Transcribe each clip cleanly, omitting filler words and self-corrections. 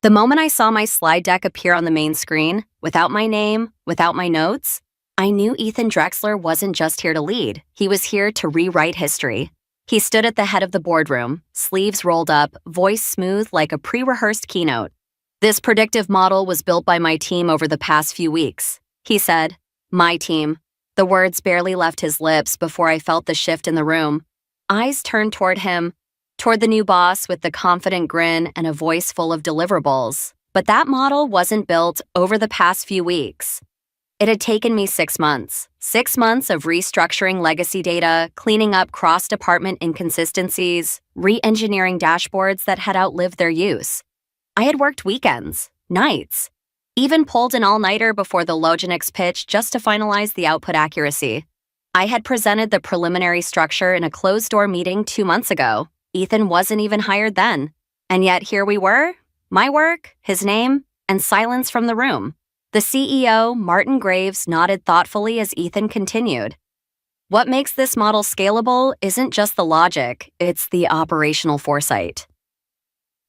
The moment I saw my slide deck appear on the main screen, without my name, without my notes, I knew Ethan Drexler wasn't just here to lead. He was here to rewrite history. He stood at the head of the boardroom, sleeves rolled up, voice smooth like a pre-rehearsed keynote. "This predictive model was built by my team over the past few weeks," he said. "My team." The words barely left his lips before I felt the shift in the room. Eyes turned toward him, toward the new boss with the confident grin and a voice full of deliverables. But that model wasn't built over the past few weeks. It had taken me 6 months. 6 months of restructuring legacy data, cleaning up cross-department inconsistencies, re-engineering dashboards that had outlived their use. I had worked weekends, nights, even pulled an all-nighter before the Loginix pitch just to finalize the output accuracy. I had presented the preliminary structure in a closed-door meeting 2 months ago. Ethan wasn't even hired then. And yet here we were, my work, his name, and silence from the room. The CEO, Martin Graves, nodded thoughtfully as Ethan continued. "What makes this model scalable isn't just the logic, it's the operational foresight."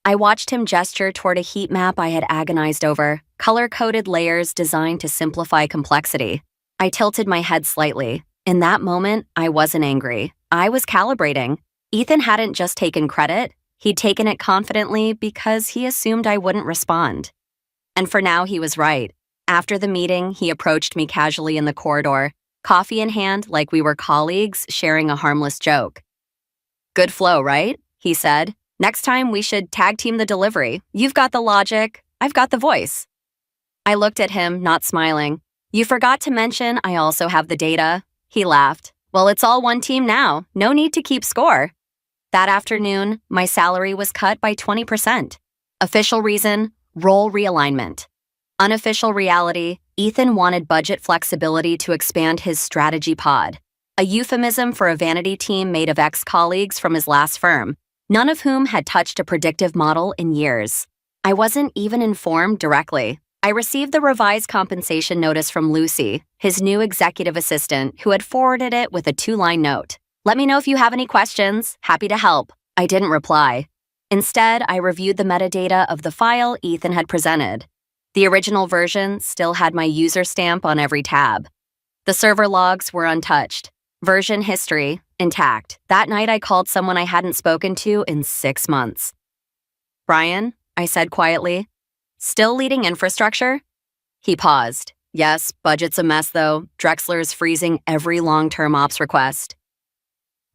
I watched him gesture toward a heat map I had agonized over, color-coded layers designed to simplify complexity. I tilted my head slightly. In that moment, I wasn't angry. I was calibrating. Ethan hadn't just taken credit, he'd taken it confidently because he assumed I wouldn't respond. And for now, he was right. After the meeting, he approached me casually in the corridor, coffee in hand like we were colleagues sharing a harmless joke. "Good flow, right?" he said. "Next time we should tag team the delivery. You've got the logic, I've got the voice." I looked at him, not smiling. "You forgot to mention I also have the data." He laughed. "Well, it's all one team now. No need to keep score." That afternoon, my salary was cut by 20%. Official reason, role realignment. Unofficial reality, Ethan wanted budget flexibility to expand his strategy pod, a euphemism for a vanity team made of ex-colleagues from his last firm, none of whom had touched a predictive model in years. I wasn't even informed directly. I received the revised compensation notice from Lucy, his new executive assistant, who had forwarded it with a 2-line note. "Let me know if you have any questions. Happy to help." I didn't reply. Instead, I reviewed the metadata of the file Ethan had presented. The original version still had my user stamp on every tab. The server logs were untouched. Version history, intact. That night I called someone I hadn't spoken to in 6 months. "Brian," I said quietly, "still leading infrastructure?" He paused. "Yes, budget's a mess though. Drexler's freezing every long-term ops request."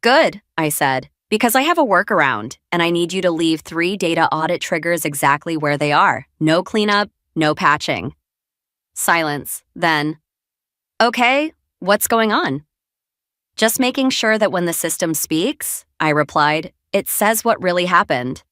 "Good," I said, "because I have a workaround, and I need you to leave 3 data audit triggers exactly where they are. No cleanup, no patching." Silence. Then, "Okay, what's going on?" "Just making sure that when the system speaks," I replied, "it says what really happened."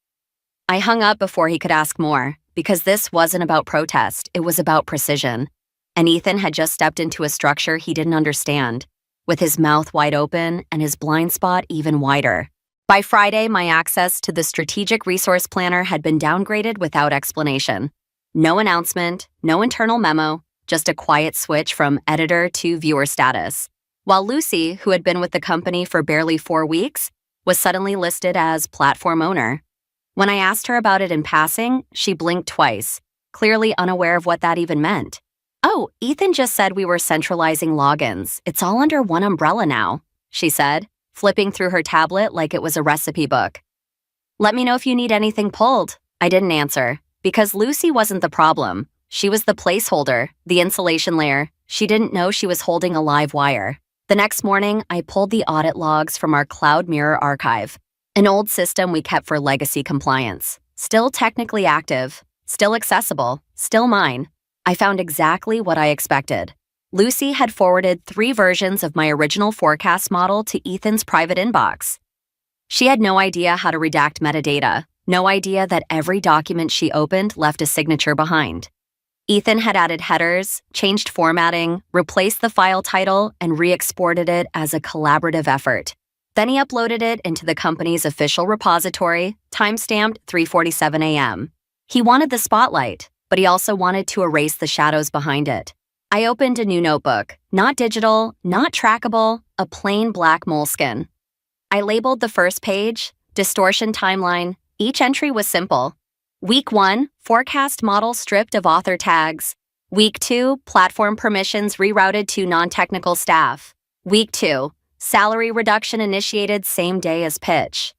I hung up before he could ask more, because this wasn't about protest, it was about precision. And Ethan had just stepped into a structure he didn't understand, with his mouth wide open and his blind spot even wider. By Friday, my access to the Strategic Resource Planner had been downgraded without explanation. No announcement, no internal memo, just a quiet switch from editor to viewer status. While Lucy, who had been with the company for barely 4 weeks, was suddenly listed as platform owner. When I asked her about it in passing, she blinked twice, clearly unaware of what that even meant. "Oh, Ethan just said we were centralizing logins. It's all under one umbrella now," she said, flipping through her tablet like it was a recipe book. "Let me know if you need anything pulled." I didn't answer, because Lucy wasn't the problem. She was the placeholder, the insulation layer. She didn't know she was holding a live wire. The next morning, I pulled the audit logs from our Cloud Mirror archive, an old system we kept for legacy compliance. Still technically active, still accessible, still mine. I found exactly what I expected. Lucy had forwarded 3 versions of my original forecast model to Ethan's private inbox. She had no idea how to redact metadata, no idea that every document she opened left a signature behind. Ethan had added headers, changed formatting, replaced the file title, and re-exported it as a collaborative effort. Then he uploaded it into the company's official repository, timestamped 3:47 a.m. He wanted the spotlight, but he also wanted to erase the shadows behind it. I opened a new notebook, not digital, not trackable, a plain black moleskin. I labeled the first page, distortion timeline. Each entry was simple. Week 1, forecast model stripped of author tags. Week 2, platform permissions rerouted to non-technical staff. Week 2, salary reduction initiated same day as pitch.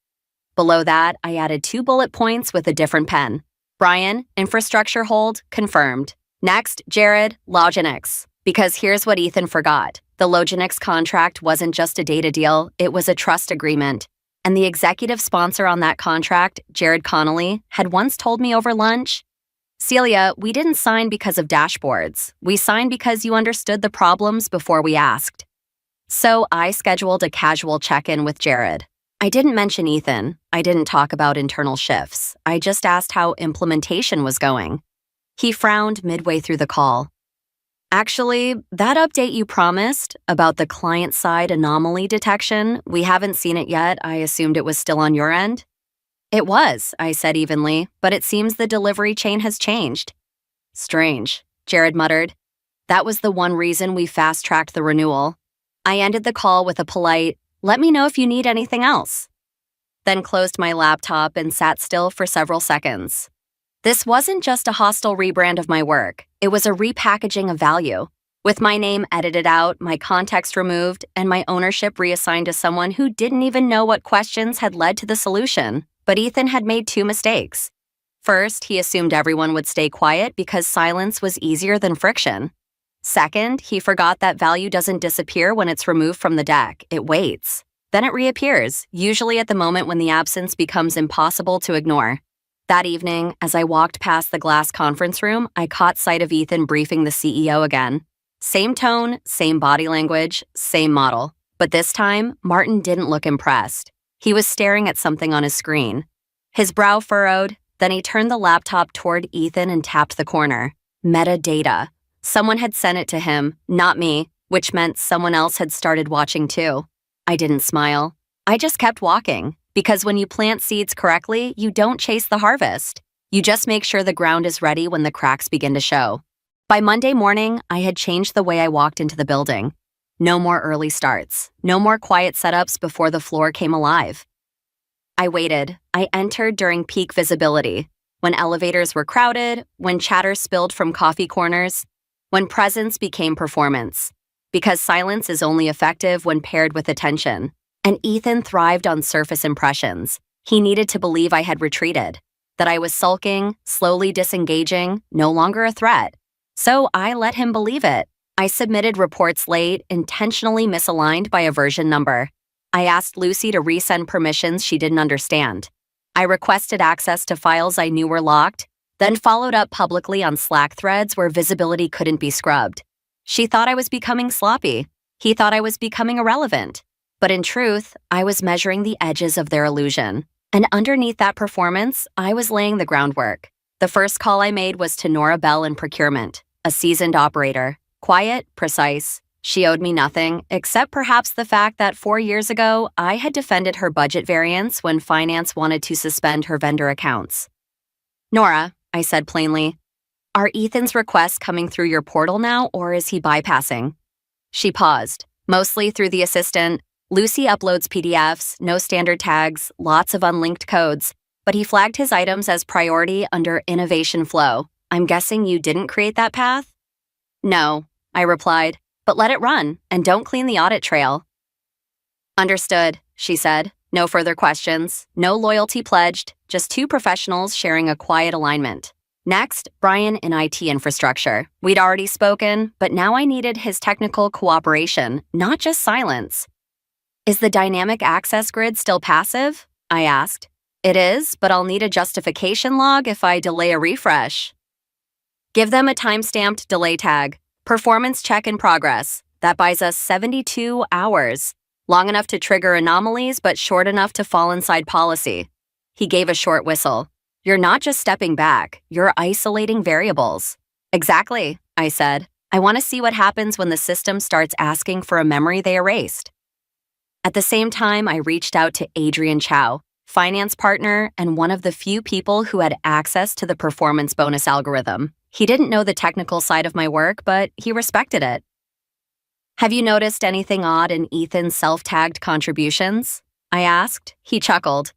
Below that, I added 2 bullet points with a different pen. Brian, infrastructure hold, confirmed. Next, Jared, Loginix. Because here's what Ethan forgot. The Loginix contract wasn't just a data deal, it was a trust agreement. And the executive sponsor on that contract, Jared Connolly, had once told me over lunch, "Celia, we didn't sign because of dashboards. We signed because you understood the problems before we asked." So I scheduled a casual check-in with Jared. I didn't mention Ethan. I didn't talk about internal shifts. I just asked how implementation was going. He frowned midway through the call. "Actually, that update you promised about the client-side anomaly detection, we haven't seen it yet. I assumed it was still on your end." "It was," I said evenly, "but it seems the delivery chain has changed." "Strange," Jared muttered. "That was the one reason we fast-tracked the renewal." I ended the call with a polite, "Let me know if you need anything else," then closed my laptop and sat still for several seconds. This wasn't just a hostile rebrand of my work. It was a repackaging of value. With my name edited out, my context removed, and my ownership reassigned to someone who didn't even know what questions had led to the solution. But Ethan had made 2 mistakes. First, he assumed everyone would stay quiet because silence was easier than friction. Second, he forgot that value doesn't disappear when it's removed from the deck. It waits. Then it reappears, usually at the moment when the absence becomes impossible to ignore. That evening, as I walked past the glass conference room, I caught sight of Ethan briefing the CEO again. Same tone, same body language, same model. But this time, Martin didn't look impressed. He was staring at something on his screen. His brow furrowed, then he turned the laptop toward Ethan and tapped the corner. Metadata. Someone had sent it to him, not me, which meant someone else had started watching too. I didn't smile. I just kept walking, because when you plant seeds correctly, you don't chase the harvest. You just make sure the ground is ready when the cracks begin to show. By Monday morning, I had changed the way I walked into the building. No more early starts. No more quiet setups before the floor came alive. I waited. I entered during peak visibility, when elevators were crowded, when chatter spilled from coffee corners, when presence became performance. Because silence is only effective when paired with attention. And Ethan thrived on surface impressions. He needed to believe I had retreated, that I was sulking, slowly disengaging, no longer a threat. So I let him believe it. I submitted reports late, intentionally misaligned by a version number. I asked Lucy to resend permissions she didn't understand. I requested access to files I knew were locked, then followed up publicly on Slack threads where visibility couldn't be scrubbed. She thought I was becoming sloppy. He thought I was becoming irrelevant. But in truth, I was measuring the edges of their illusion. And underneath that performance, I was laying the groundwork. The first call I made was to Nora Bell in procurement, a seasoned operator. Quiet, precise. She owed me nothing, except perhaps the fact that 4 years ago, I had defended her budget variance when finance wanted to suspend her vendor accounts. "Nora," I said plainly, "are Ethan's requests coming through your portal now, or is he bypassing?" She paused, mostly through the assistant. "Lucy uploads PDFs, no standard tags, lots of unlinked codes, but he flagged his items as priority under innovation flow. I'm guessing you didn't create that path?" "No," I replied, "but let it run, and don't clean the audit trail." "Understood," she said. No further questions, no loyalty pledged, just 2 professionals sharing a quiet alignment. Next, Brian in IT infrastructure. We'd already spoken, but now I needed his technical cooperation, not just silence. "Is the dynamic access grid still passive?" I asked. "It is, but I'll need a justification log if I delay a refresh." "Give them a time-stamped delay tag. Performance check in progress. That buys us 72 hours. Long enough to trigger anomalies, but short enough to fall inside policy." He gave a short whistle. "You're not just stepping back, you're isolating variables." "Exactly," I said. "I want to see what happens when the system starts asking for a memory they erased." At the same time, I reached out to Adrian Chow, finance partner and one of the few people who had access to the performance bonus algorithm. He didn't know the technical side of my work, but he respected it. "Have you noticed anything odd in Ethan's self-tagged contributions?" I asked. He chuckled.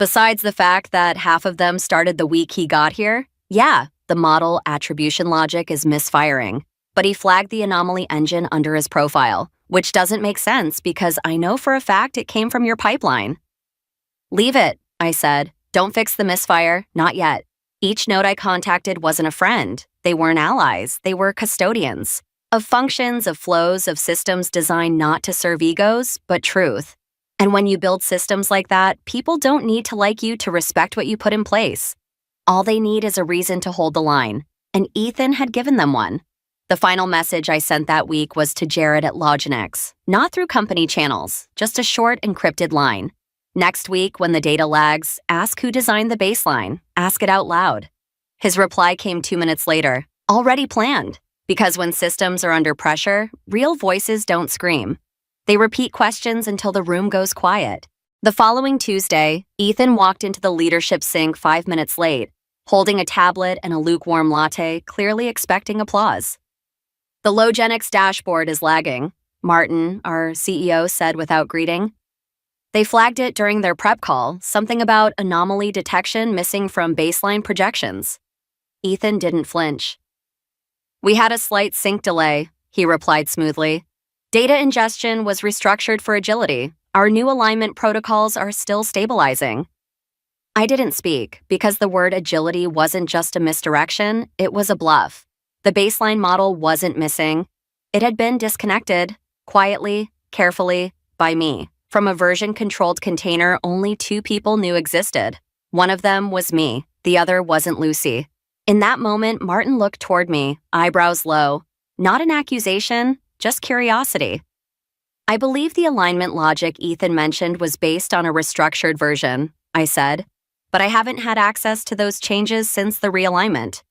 Besides the fact that half of them started the week he got here, yeah, the model attribution logic is misfiring. But he flagged the anomaly engine under his profile, which doesn't make sense because I know for a fact it came from your pipeline. Leave it, I said. Don't fix the misfire, not yet. Each node I contacted wasn't a friend. They weren't allies. They were custodians. Of functions, of flows, of systems designed not to serve egos, but truth. And when you build systems like that, people don't need to like you to respect what you put in place. All they need is a reason to hold the line. And Ethan had given them one. The final message I sent that week was to Jared at Loginex, not through company channels, just a short encrypted line. Next week, when the data lags, ask who designed the baseline. Ask it out loud. His reply came 2 minutes later, already planned. Because when systems are under pressure, real voices don't scream. They repeat questions until the room goes quiet. The following Tuesday, Ethan walked into the leadership sync 5 minutes late, holding a tablet and a lukewarm latte, clearly expecting applause. The Loginex dashboard is lagging, Martin, our CEO, said without greeting. They flagged it during their prep call, something about anomaly detection missing from baseline projections. Ethan didn't flinch. We had a slight sync delay, he replied smoothly. Data ingestion was restructured for agility. Our new alignment protocols are still stabilizing. I didn't speak because the word agility wasn't just a misdirection, it was a bluff. The baseline model wasn't missing. It had been disconnected, quietly, carefully, by me. From a version-controlled container only 2 people knew existed. One of them was me, the other wasn't Lucy. In that moment, Martin looked toward me, eyebrows low. Not an accusation, just curiosity. I believe the alignment logic Ethan mentioned was based on a restructured version, I said, but I haven't had access to those changes since the realignment.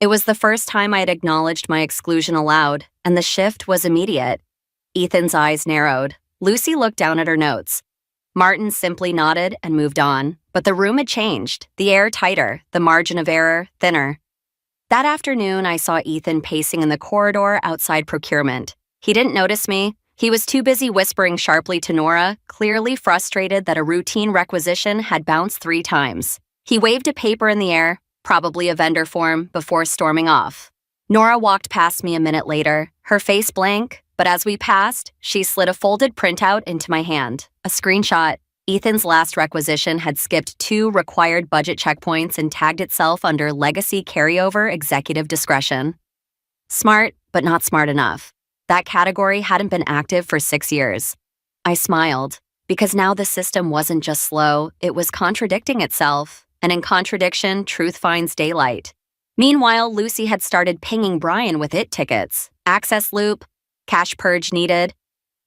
It was the first time I had acknowledged my exclusion aloud, and the shift was immediate. Ethan's eyes narrowed. Lucy looked down at her notes. Martin simply nodded and moved on, but the room had changed, the air tighter, the margin of error thinner. That afternoon, I saw Ethan pacing in the corridor outside procurement. He didn't notice me. He was too busy whispering sharply to Nora, clearly frustrated that a routine requisition had bounced 3 times. He waved a paper in the air, probably a vendor form, before storming off. Nora walked past me a minute later, her face blank, but as we passed, she slid a folded printout into my hand, a screenshot. Ethan's last requisition had skipped 2 required budget checkpoints and tagged itself under Legacy Carryover Executive Discretion. Smart, but not smart enough. That category hadn't been active for 6 years. I smiled, because now the system wasn't just slow, it was contradicting itself, and in contradiction, truth finds daylight. Meanwhile, Lucy had started pinging Brian with IT tickets, access loop, cache purge needed.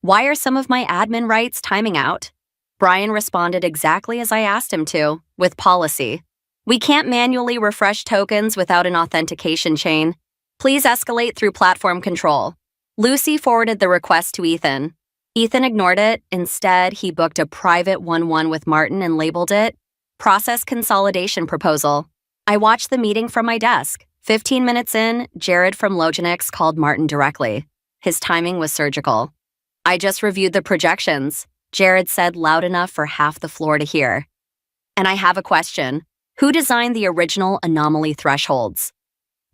Why are some of my admin rights timing out? Brian responded exactly as I asked him to, with policy. We can't manually refresh tokens without an authentication chain. Please escalate through platform control. Lucy forwarded the request to Ethan. Ethan ignored it. Instead, he booked a private 1-1 with Martin and labeled it Process Consolidation Proposal. I watched the meeting from my desk. 15 minutes in, Jared from Loginex called Martin directly. His timing was surgical. I just reviewed the projections, Jared said loud enough for half the floor to hear. And I have a question. Who designed the original anomaly thresholds?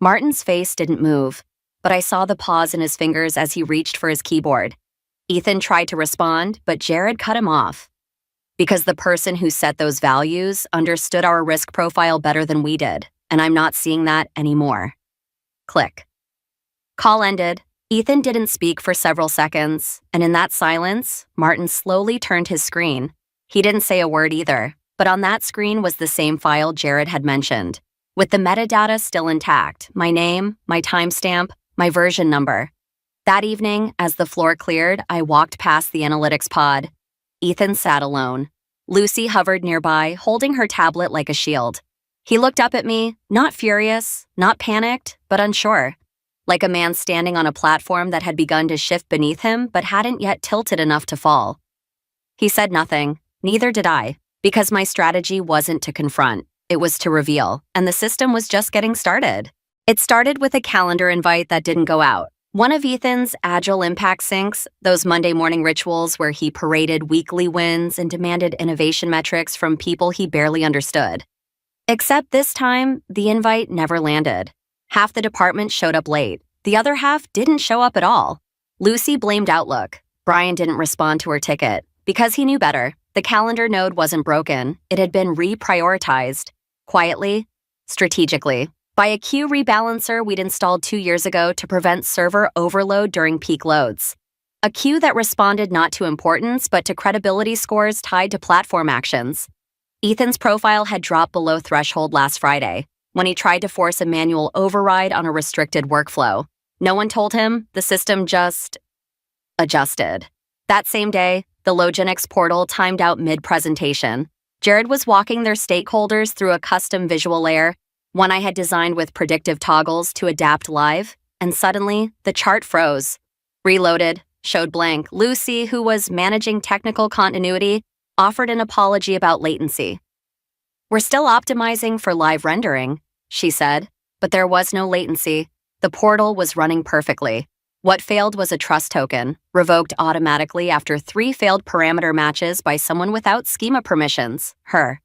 Martin's face didn't move, but I saw the pause in his fingers as he reached for his keyboard. Ethan tried to respond, but Jared cut him off. Because the person who set those values understood our risk profile better than we did, and I'm not seeing that anymore. Click. Call ended. Ethan didn't speak for several seconds, and in that silence, Martin slowly turned his screen. He didn't say a word either, but on that screen was the same file Jared had mentioned, with the metadata still intact, my name, my timestamp, my version number. That evening, as the floor cleared, I walked past the analytics pod. Ethan sat alone. Lucy hovered nearby, holding her tablet like a shield. He looked up at me, not furious, not panicked, but unsure. Like a man standing on a platform that had begun to shift beneath him but hadn't yet tilted enough to fall. He said nothing, neither did I, because my strategy wasn't to confront, it was to reveal, and the system was just getting started. It started with a calendar invite that didn't go out, One of Ethan's agile impact syncs, those Monday morning rituals where he paraded weekly wins and demanded innovation metrics from people he barely understood. Except this time, the invite never landed. Half the department showed up late. The other half didn't show up at all. Lucy blamed Outlook. Brian didn't respond to her ticket. Because he knew better, the calendar node wasn't broken. It had been reprioritized. Quietly, strategically, by a queue rebalancer we'd installed 2 years ago to prevent server overload during peak loads. A queue that responded not to importance but to credibility scores tied to platform actions. Ethan's profile had dropped below threshold last Friday when he tried to force a manual override on a restricted workflow. No one told him, the system just adjusted. That same day, the Loginix portal timed out mid-presentation. Jared was walking their stakeholders through a custom visual layer, one I had designed with predictive toggles to adapt live, and suddenly, the chart froze. Reloaded, showed blank. Lucy, who was managing technical continuity, offered an apology about latency. "We're still optimizing for live rendering," she said, but there was no latency. The portal was running perfectly. What failed was a trust token, revoked automatically after 3 failed parameter matches by someone without schema permissions, her.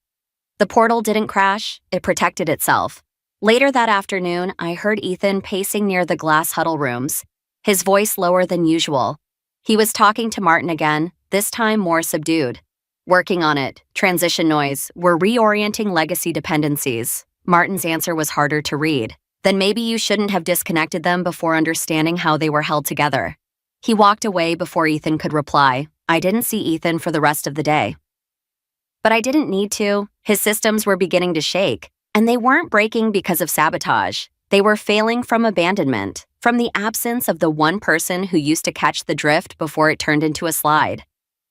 The portal didn't crash, it protected itself. Later that afternoon, I heard Ethan pacing near the glass huddle rooms, his voice lower than usual. He was talking to Martin again, this time more subdued. "Working on it. Transition noise. We're reorienting legacy dependencies." Martin's answer was harder to read. "Then maybe you shouldn't have disconnected them before understanding how they were held together." He walked away before Ethan could reply. I didn't see Ethan for the rest of the day. But I didn't need to. His systems were beginning to shake, and they weren't breaking because of sabotage. They were failing from abandonment, from the absence of the one person who used to catch the drift before it turned into a slide.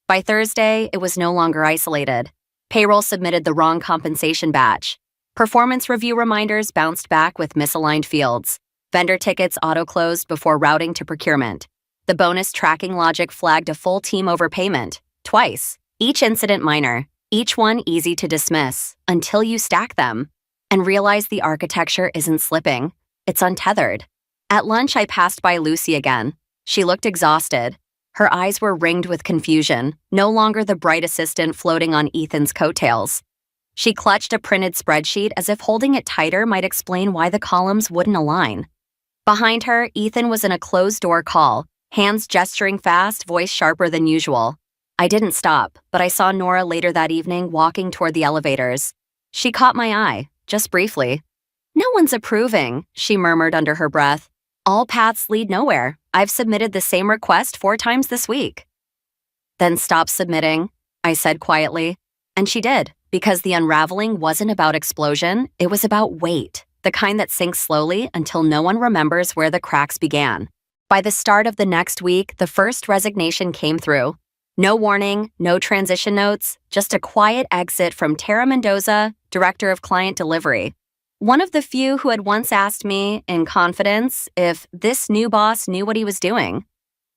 By Thursday, it was no longer isolated. Payroll submitted the wrong compensation batch. Performance review reminders bounced back with misaligned fields. Vendor tickets auto-closed before routing to procurement. The bonus tracking logic flagged a full team overpayment, twice. Each incident minor, each one easy to dismiss, until you stack them and realize the architecture isn't slipping, it's untethered. At lunch, I passed by Lucy again. She looked exhausted. Her eyes were ringed with confusion, no longer the bright assistant floating on Ethan's coattails. She clutched a printed spreadsheet as if holding it tighter might explain why the columns wouldn't align. Behind her, Ethan was in a closed-door call, hands gesturing fast, voice sharper than usual. I didn't stop, but I saw Nora later that evening walking toward the elevators. She caught my eye, just briefly. "No one's approving," she murmured under her breath. "All paths lead nowhere. I've submitted the same request 4 times this week." "Then stop submitting," I said quietly. And she did, because the unraveling wasn't about explosion, it was about weight, the kind that sinks slowly until no one remembers where the cracks began. By the start of the next week, the first resignation came through. No warning, no transition notes, just a quiet exit from Tara Mendoza, Director of Client Delivery. One of the few who had once asked me, in confidence, if this new boss knew what he was doing.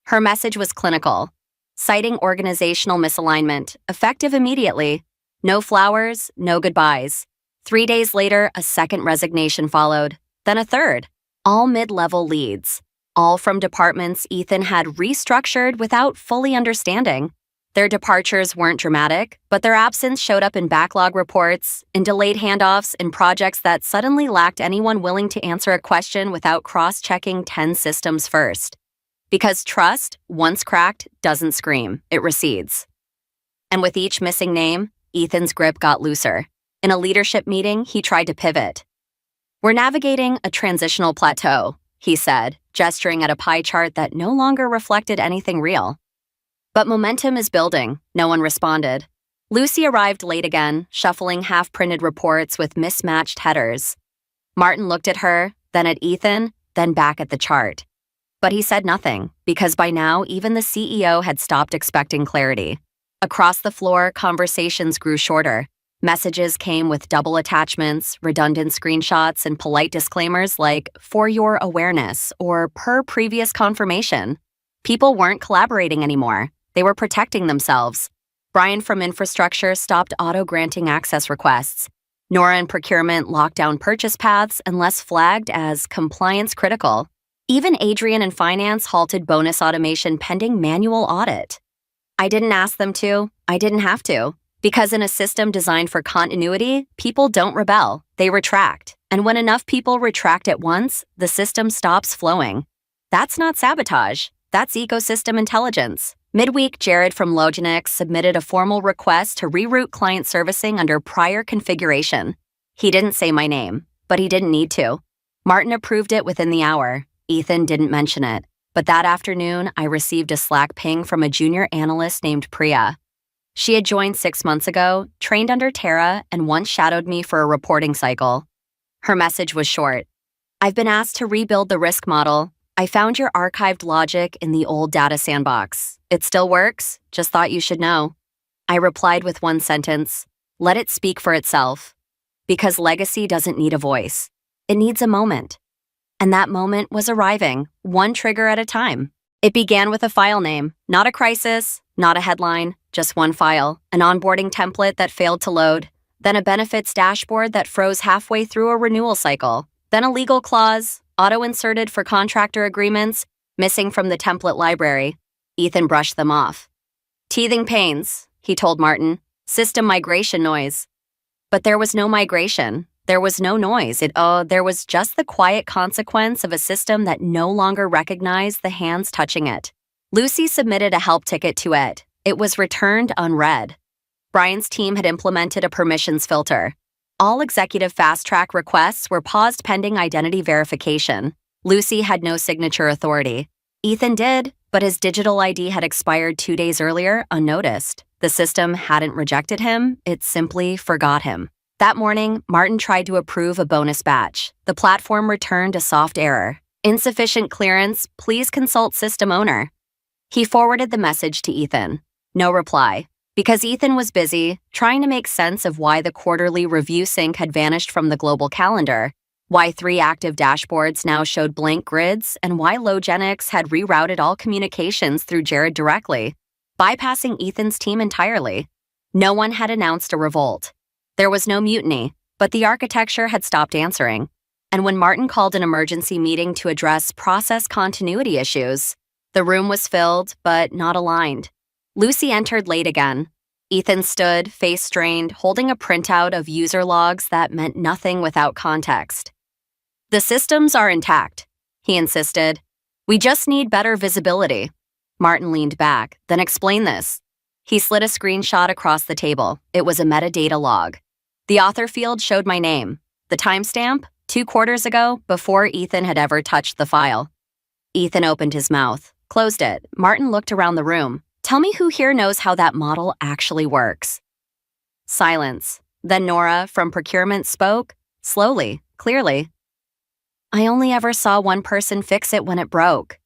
Her message was clinical, citing organizational misalignment, effective immediately. No flowers, no goodbyes. 3 days later, a second resignation followed, then a third. All mid-level leads. All from departments Ethan had restructured without fully understanding. Their departures weren't dramatic, but their absence showed up in backlog reports, in delayed handoffs, in projects that suddenly lacked anyone willing to answer a question without cross-checking 10 systems first. Because trust, once cracked, doesn't scream, it recedes. And with each missing name, Ethan's grip got looser. In a leadership meeting, he tried to pivot. "We're navigating a transitional plateau," he said, gesturing at a pie chart that no longer reflected anything real. "But momentum is building," no one responded. Lucy arrived late again, shuffling half-printed reports with mismatched headers. Martin looked at her, then at Ethan, then back at the chart. But he said nothing, because by now even the CEO had stopped expecting clarity. Across the floor, conversations grew shorter. Messages came with double attachments, redundant screenshots, and polite disclaimers like, "for your awareness," or "per previous confirmation." People weren't collaborating anymore. They were protecting themselves. Brian from infrastructure stopped auto-granting access requests. Nora in procurement locked down purchase paths unless flagged as compliance critical. Even Adrian in finance halted bonus automation pending manual audit. I didn't ask them to. I didn't have to. Because in a system designed for continuity, people don't rebel, they retract. And when enough people retract at once, the system stops flowing. That's not sabotage. That's ecosystem intelligence. Midweek, Jared from Loginix submitted a formal request to reroute client servicing under prior configuration. He didn't say my name, but he didn't need to. Martin approved it within the hour. Ethan didn't mention it. But that afternoon, I received a Slack ping from a junior analyst named Priya. She had joined 6 months ago, trained under Tara, and once shadowed me for a reporting cycle. Her message was short. I've been asked to rebuild the risk model. I found your archived logic in the old data sandbox. It still works, just thought you should know. I replied with one sentence, let it speak for itself. Because legacy doesn't need a voice. It needs a moment. And that moment was arriving, one trigger at a time. It began with a file name, not a crisis, not a headline, just one file, an onboarding template that failed to load, then a benefits dashboard that froze halfway through a renewal cycle, then a legal clause, auto-inserted for contractor agreements, missing from the template library. Ethan brushed them off. Teething pains, he told Martin. System migration noise. But there was no migration. There was no noise. There was just the quiet consequence of a system that no longer recognized the hands touching it. Lucy submitted a help ticket to it. It was returned unread. Brian's team had implemented a permissions filter. All executive fast-track requests were paused pending identity verification. Lucy had no signature authority. Ethan did, but his digital ID had expired 2 days earlier, unnoticed. The system hadn't rejected him, it simply forgot him. That morning, Martin tried to approve a bonus batch. The platform returned a soft error. Insufficient clearance, please consult system owner. He forwarded the message to Ethan. No reply. Because Ethan was busy, trying to make sense of why the quarterly review sync had vanished from the global calendar, why 3 active dashboards now showed blank grids, and why Loginix had rerouted all communications through Jared directly, bypassing Ethan's team entirely. No one had announced a revolt. There was no mutiny, but the architecture had stopped answering. And when Martin called an emergency meeting to address process continuity issues, the room was filled, but not aligned. Lucy entered late again. Ethan stood, face strained, holding a printout of user logs that meant nothing without context. The systems are intact, he insisted. We just need better visibility. Martin leaned back, then explained this. He slid a screenshot across the table. It was a metadata log. The author field showed my name. The timestamp, 2 quarters ago, before Ethan had ever touched the file. Ethan opened his mouth, closed it. Martin looked around the room. Tell me who here knows how that model actually works. Silence. Then Nora, from procurement, spoke, slowly, clearly. I only ever saw one person fix it when it broke.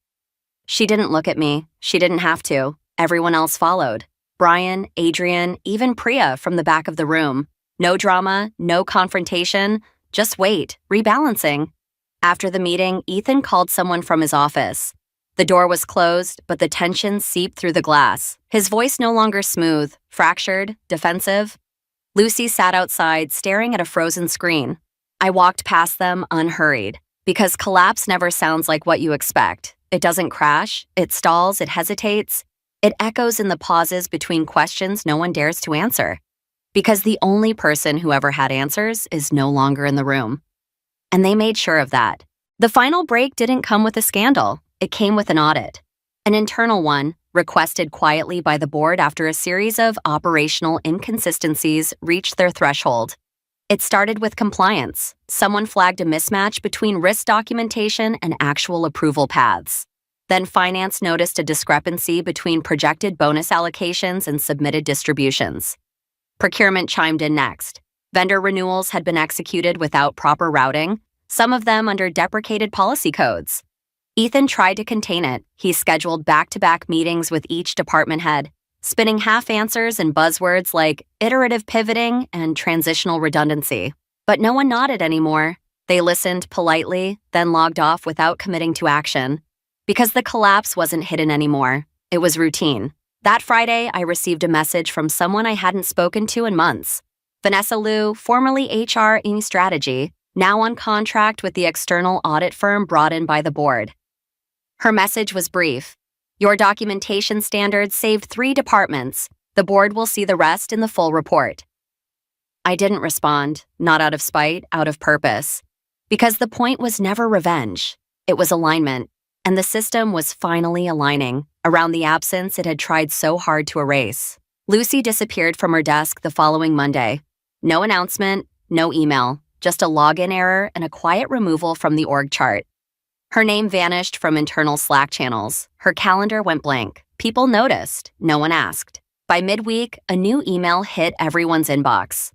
She didn't look at me. She didn't have to. Everyone else followed. Brian, Adrian, even Priya from the back of the room. No drama, no confrontation, just wait, rebalancing. After the meeting, Ethan called someone from his office. The door was closed, but the tension seeped through the glass. His voice no longer smooth, fractured, defensive. Lucy sat outside, staring at a frozen screen. I walked past them unhurried, because collapse never sounds like what you expect. It doesn't crash, it stalls, it hesitates. It echoes in the pauses between questions no one dares to answer. Because the only person who ever had answers is no longer in the room. And they made sure of that. The final break didn't come with a scandal. It came with an audit. An internal one, requested quietly by the board after a series of operational inconsistencies reached their threshold. It started with compliance. Someone flagged a mismatch between risk documentation and actual approval paths. Then finance noticed a discrepancy between projected bonus allocations and submitted distributions. Procurement chimed in next. Vendor renewals had been executed without proper routing, some of them under deprecated policy codes. Ethan tried to contain it. He scheduled back-to-back meetings with each department head, spinning half answers and buzzwords like iterative pivoting and transitional redundancy. But no one nodded anymore. They listened politely, then logged off without committing to action. Because the collapse wasn't hidden anymore. It was routine. That Friday, I received a message from someone I hadn't spoken to in months. Vanessa Liu, formerly HR in strategy, now on contract with the external audit firm brought in by the board. Her message was brief. Your documentation standards saved 3 departments. The board will see the rest in the full report. I didn't respond, not out of spite, out of purpose. Because the point was never revenge. It was alignment, and the system was finally aligning around the absence it had tried so hard to erase. Lucy disappeared from her desk the following Monday. No announcement, no email, just a login error and a quiet removal from the org chart. Her name vanished from internal Slack channels. Her calendar went blank. People noticed. No one asked. By midweek, a new email hit everyone's inbox.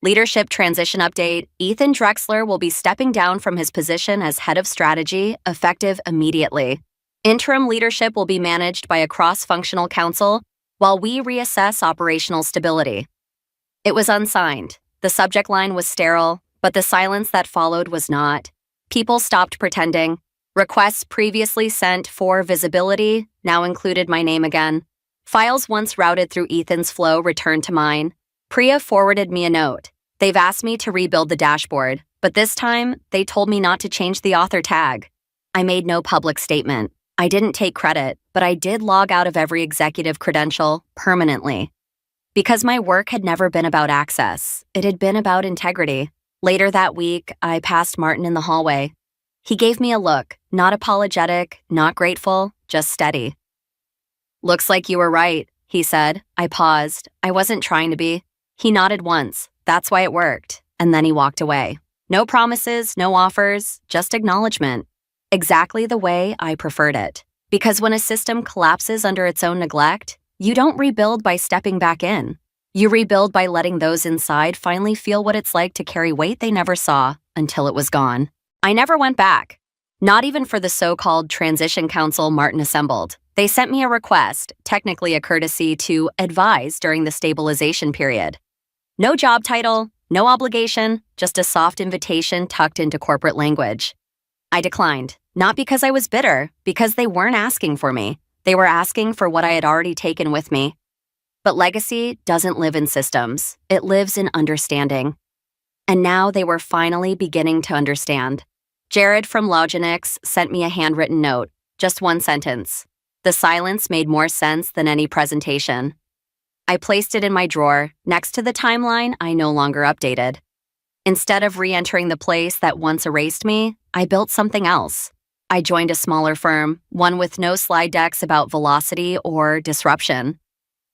Leadership transition update. Ethan Drexler will be stepping down from his position as head of strategy, effective immediately. Interim leadership will be managed by a cross-functional council while we reassess operational stability. It was unsigned. The subject line was sterile, but the silence that followed was not. People stopped pretending. Requests previously sent for visibility now included my name again. Files once routed through Ethan's flow returned to mine. Priya forwarded me a note. They've asked me to rebuild the dashboard, but this time they told me not to change the author tag. I made no public statement. I didn't take credit, but I did log out of every executive credential permanently. Because my work had never been about access, it had been about integrity. Later that week, I passed Martin in the hallway. He gave me a look, not apologetic, not grateful, just steady. Looks like you were right, he said. I paused. I wasn't trying to be. He nodded once. That's why it worked. And then he walked away. No promises, no offers, just acknowledgement. Exactly the way I preferred it. Because when a system collapses under its own neglect, you don't rebuild by stepping back in. You rebuild by letting those inside finally feel what it's like to carry weight they never saw until it was gone. I never went back. Not even for the so-called transition council Martin assembled. They sent me a request, technically a courtesy, to advise during the stabilization period. No job title, no obligation, just a soft invitation tucked into corporate language. I declined, not because I was bitter, because they weren't asking for me. They were asking for what I had already taken with me. But legacy doesn't live in systems. It lives in understanding. And now they were finally beginning to understand. Jared from Loginix sent me a handwritten note, just one sentence. The silence made more sense than any presentation. I placed it in my drawer, next to the timeline I no longer updated. Instead of re-entering the place that once erased me, I built something else. I joined a smaller firm, one with no slide decks about velocity or disruption.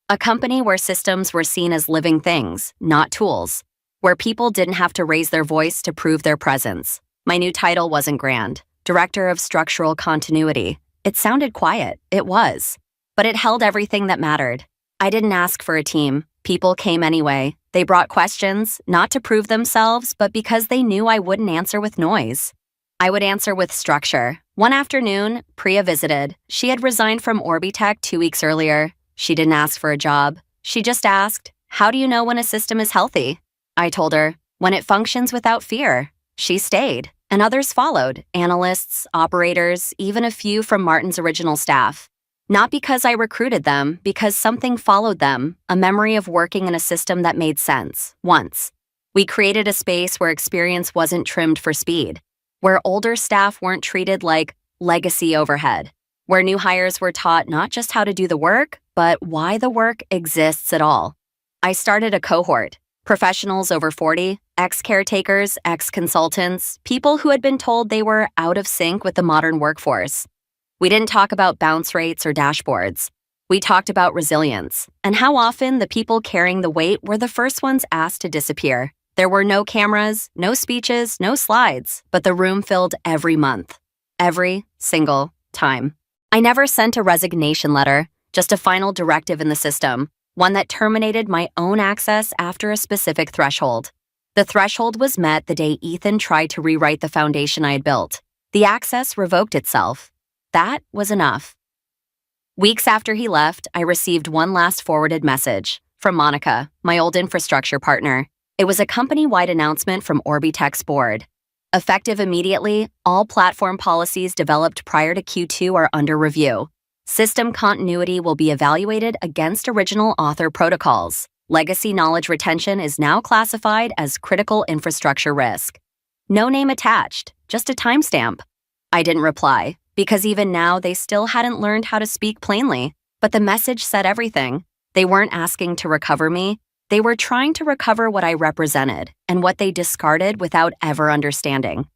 A company where systems were seen as living things, not tools. Where people didn't have to raise their voice to prove their presence. My new title wasn't grand. Director of Structural Continuity. It sounded quiet. It was. But it held everything that mattered. I didn't ask for a team. People came anyway. They brought questions, not to prove themselves, but because they knew I wouldn't answer with noise. I would answer with structure. One afternoon, Priya visited. She had resigned from Orbitech 2 weeks earlier. She didn't ask for a job. She just asked, "How do you know when a system is healthy?" I told her, "When it functions without fear." She stayed, and others followed, analysts, operators, even a few from Martin's original staff. Not because I recruited them, because something followed them, a memory of working in a system that made sense, once. We created a space where experience wasn't trimmed for speed, where older staff weren't treated like legacy overhead, where new hires were taught not just how to do the work, but why the work exists at all. I started a cohort, professionals over 40, ex-caretakers, ex-consultants, people who had been told they were out of sync with the modern workforce. We didn't talk about bounce rates or dashboards. We talked about resilience, and how often the people carrying the weight were the first ones asked to disappear. There were no cameras, no speeches, no slides, but the room filled every month. Every single time. I never sent a resignation letter, just a final directive in the system, one that terminated my own access after a specific threshold. The threshold was met the day Ethan tried to rewrite the foundation I had built. The access revoked itself. That was enough. Weeks after he left, I received one last forwarded message from Monica, my old infrastructure partner. It was a company-wide announcement from Orbitech's board. Effective immediately, all platform policies developed prior to Q2 are under review. System continuity will be evaluated against original author protocols. Legacy knowledge retention is now classified as critical infrastructure risk. No name attached, just a timestamp. I didn't reply. Because even now, they still hadn't learned how to speak plainly. But the message said everything. They weren't asking to recover me. They were trying to recover what I represented and what they discarded without ever understanding.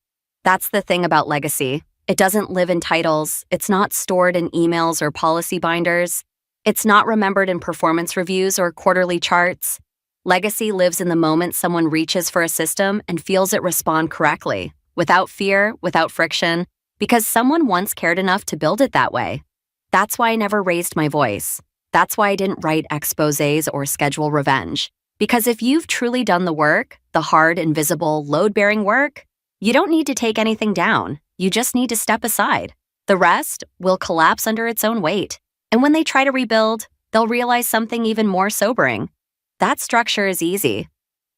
That's the thing about legacy. It doesn't live in titles. It's not stored in emails or policy binders. It's not remembered in performance reviews or quarterly charts. Legacy lives in the moment someone reaches for a system and feels it respond correctly, without fear, without friction, because someone once cared enough to build it that way. That's why I never raised my voice. That's why I didn't write exposés or schedule revenge. Because if you've truly done the work, the hard, invisible, load-bearing work, you don't need to take anything down. You just need to step aside. The rest will collapse under its own weight. And when they try to rebuild, they'll realize something even more sobering. That structure is easy.